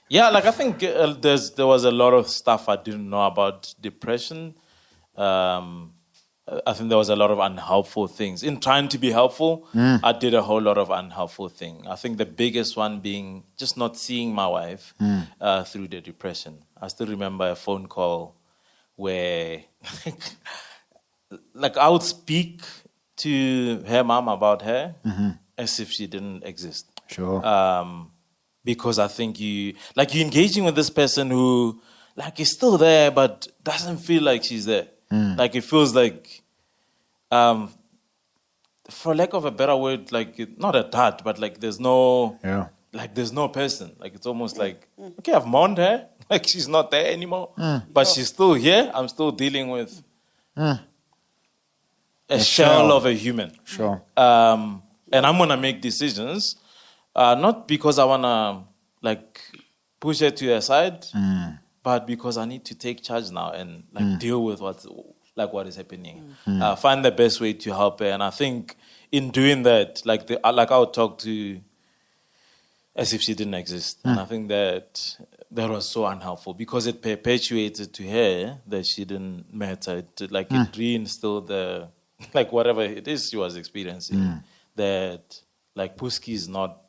Yeah, like I think there was a lot of stuff I didn't know about depression. Um, I think there was a lot of unhelpful things. In trying to be helpful, I did a whole lot of unhelpful things. I think the biggest one being just not seeing my wife through the depression. I still remember a phone call where, like, I would speak to her mom about her as if she didn't exist. Sure. Because I think you're engaging with this person who like is still there but doesn't feel like she's there. Like it feels like, for lack of a better word, like not a dud, but like there's no Yeah. there's no person. Like it's almost like, okay, I've mourned her, like she's not there anymore, but she's still here. I'm still dealing with a shell of a human. Sure. And I'm gonna make decisions, not because I wanna like push her to her side, but because I need to take charge now and like deal with what is happening. Find the best way to help her, and I think in doing that, I would talk to as if she didn't exist, and I think that was so unhelpful because it perpetuated to her that she didn't matter. It reinstilled the like whatever it is she was experiencing, that like Puski is not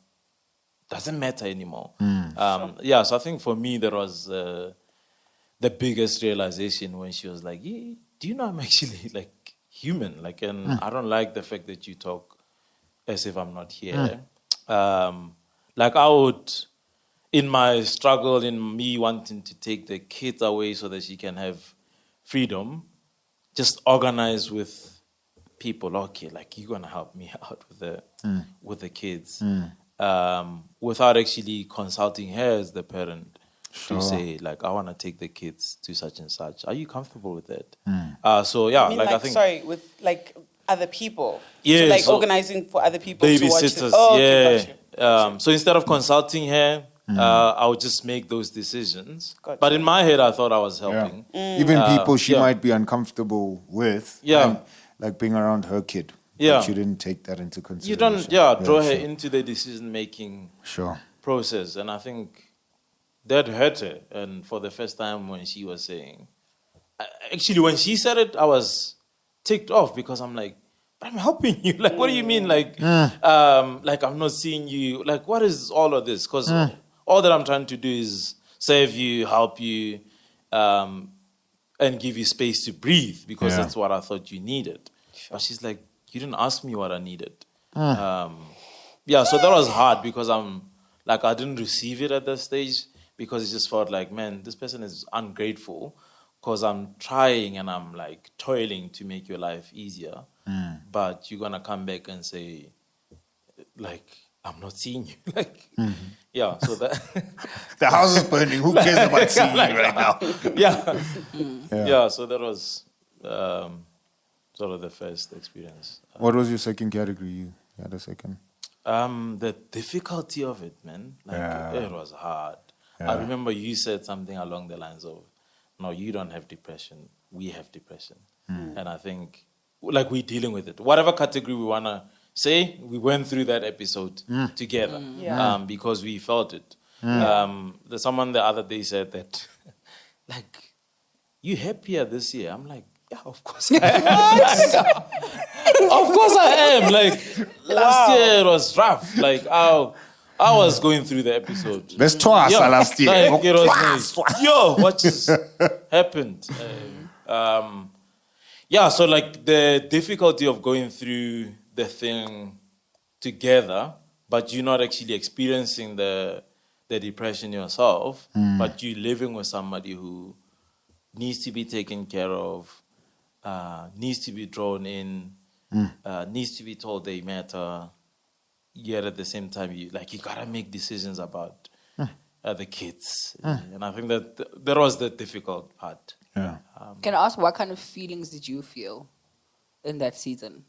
doesn't matter anymore. Yeah, so I think for me that was the biggest realization when she was like, yeah, do you know I'm actually like human? Like, and I don't like the fact that you talk as if I'm not here. Like I would, in my struggle, in me wanting to take the kids away so that she can have freedom, just organize with people. Okay, like you're gonna help me out with the kids, without actually consulting her as the parent to say like, I want to take the kids to such and such. Are you comfortable with that? So yeah, I mean, I think sorry, with like other people. Yeah, so, like so organizing for other people to watch babysitters. it. Oh, okay, got you. So instead of consulting her, I would just make those decisions. Gotcha. But in my head, I thought I was Yeah. helping. Even people she yeah. might be uncomfortable with. Yeah. and, like being around her kid. Yeah. But you didn't take that into consideration. You don't, draw her sure. into the decision-making Sure. process. And I think that hurt her. And for the first time when she was saying... Actually, when she said it, I was ticked off because I'm like, but I'm helping you. Like, what do you mean? Like, like I'm not seeing you. Like, what is all of this? Because all that I'm trying to do is serve you, help you, and give you space to breathe because that's what I thought you needed. Sure. But she's like, you didn't ask me what I needed. Yeah, so that was hard because I didn't receive it at that stage because it just felt like, man, this person is ungrateful because I'm trying and I'm like toiling to make your life easier. But you're going to come back and say, like, I'm not seeing you. Like, yeah, so that... The house is burning. Who cares about seeing you right now? Yeah, so that was sort of the first experience. What was your second category? You had a second? The difficulty of it, man. Like, it was hard. I remember you said something along the lines of, no, you don't have depression. We have depression. And I think, like, we're dealing with it. Whatever category we want to say, we went through that episode together because we felt it. There's someone the other day said that, like, you happier this year? I'm like, yeah, of course I am. Of course I am. Like, last year it was rough. Like, I was going through the episode. There's twice last year. Like, it was like, yo, what just happened? Yeah, so like the difficulty of going through the thing together, but you're not actually experiencing the depression yourself, but you're living with somebody who needs to be taken care of, needs to be drawn in, needs to be told they matter. Yet at the same time, you gotta make decisions about the kids, and I think that was the difficult part. Yeah. Can I ask what kind of feelings did you feel in that season?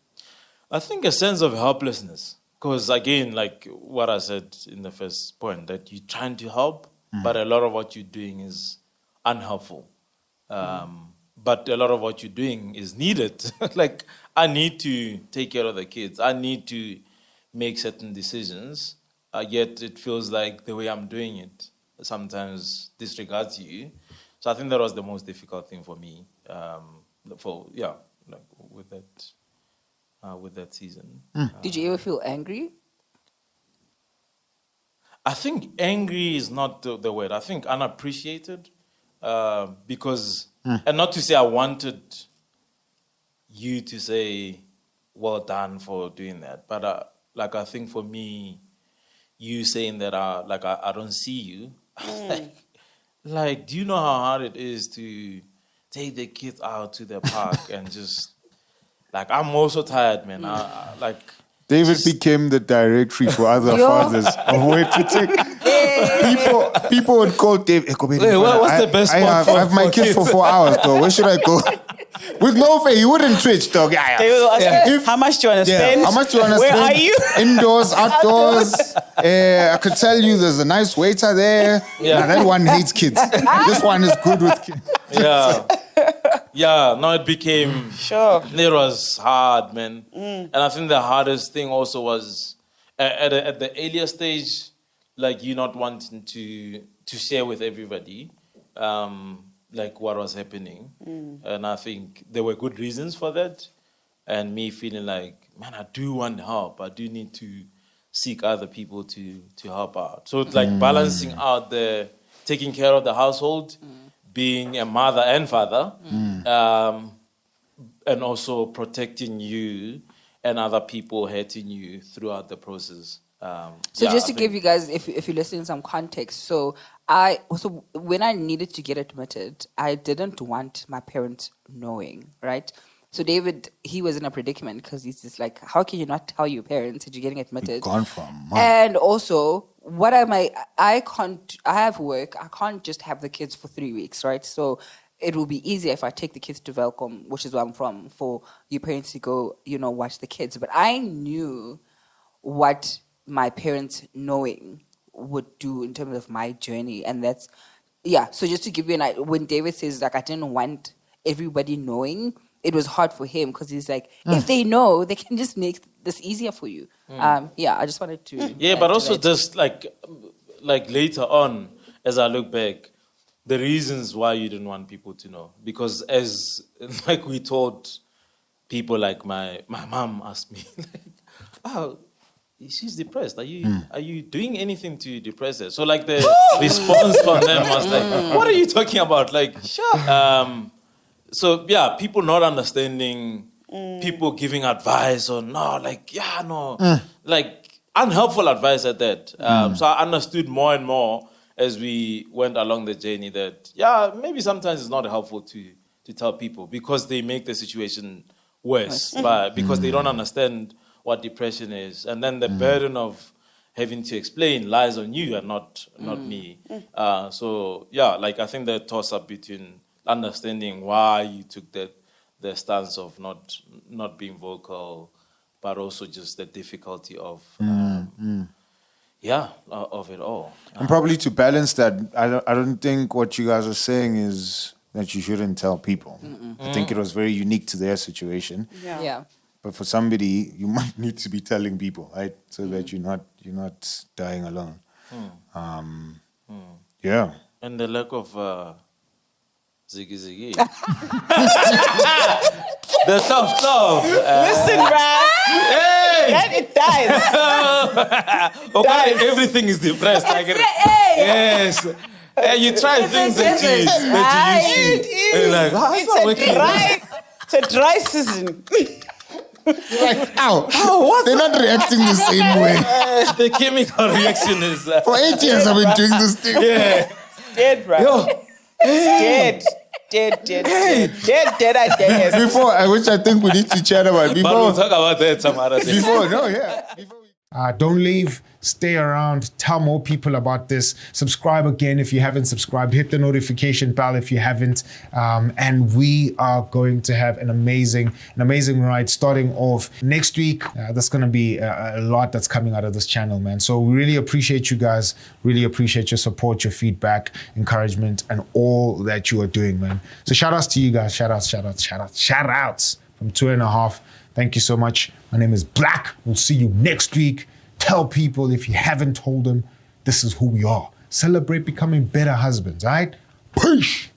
I think a sense of helplessness, because again, like what I said in the first point, that you're trying to help, but a lot of what you're doing is unhelpful. But a lot of what you're doing is needed. Like, I need to take care of the kids. I need to make certain decisions. Yet it feels like the way I'm doing it sometimes disregards you. So I think that was the most difficult thing for me. With that season. Did you ever feel angry? I think angry is not the word. I think unappreciated, because, and not to say I wanted you to say, well done for doing that, but I think for me, you saying that I don't see you, like, do you know how hard it is to take the kids out to the park and just, like, I'm also tired, man. David became the directory for other fathers of where to take. People would call David. Wait, what's the best spot I have my kids for 4 hours, though. Where should I go? With no face, he wouldn't twitch, dog. They will ask, how much do you want to spend? How much do you want to Where spend? are you? Indoors, outdoors. I could tell you there's a nice waiter there. Yeah. Nah, that one hates kids. This one is good with kids. Yeah. Yeah, no, it became... Sure. It was hard, man. And I think the hardest thing also was, at the earlier stage, like, you not wanting to share with everybody, like, what was happening. And I think there were good reasons for that. And me feeling like, man, I do want help. I do need to seek other people to help out. So it's like balancing out taking care of the household, being a mother and father, and also protecting you and other people hurting you throughout the process. Just to give you guys, if you're listening, some context. So when I needed to get admitted, I didn't want my parents knowing, right? So David, he was in a predicament because he's just like, how can you not tell your parents that you're getting admitted? Gone from. And also, what am I have work. I can't just have the kids for 3 weeks, right? So it will be easier if I take the kids to Velcom, which is where I'm from, for your parents to go, watch the kids. But I knew what my parents knowing would do in terms of my journey. And that's, so just to give you an idea, when David says, like, I didn't want everybody knowing, it was hard for him because he's like, if they know, they can just make this easier for you. I just wanted to... Yeah, but also just like later on, as I look back, the reasons why you didn't want people to know. Because as, like, we told people, like my mom asked me, like, oh, she's depressed. Are you doing anything to depress her? So, like, the response from them was like, what are you talking about? Like, sure. So, yeah, people not understanding, people giving advice or like unhelpful advice at that. So I understood more and more as we went along the journey that, maybe sometimes it's not helpful to tell people because they make the situation worse, but because they don't understand what depression is. And then the burden of having to explain lies on you and not me. Like, I think the toss-up between understanding why you took the stance of not being vocal, but also just the difficulty of of it all. And probably to balance that, I don't think what you guys are saying is that you shouldn't tell people. I think it was very unique to their situation. Yeah. But for somebody, you might need to be telling people, right, so that you're not dying alone. Yeah. And the lack of ziggy ziggy. The tough. Listen, man. Hey! And it dies. Okay, everything is depressed. I get it. Yes. You try things that you used to. And you're like, it's not working. It's a dry season. You're like, ow, they're not reacting the same way. The chemical reaction is... For 8 years I've been doing this thing. Yeah. Dead, bro. Dead. Before, which I think we need to chat about. But we'll talk about that some other day. Don't leave. Stay around. Tell more people about this. Subscribe again if you haven't subscribed. Hit the notification bell if you haven't. And we are going to have an amazing ride starting off next week. There's going to be a lot that's coming out of this channel, man. So we really appreciate you guys. Really appreciate your support, your feedback, encouragement, and all that you are doing, man. So shout outs to you guys. Shout outs from 2.5. Thank you so much. My name is Black. We'll see you next week. Tell people if you haven't told them, this is who we are. Celebrate becoming better husbands, all right? Peace.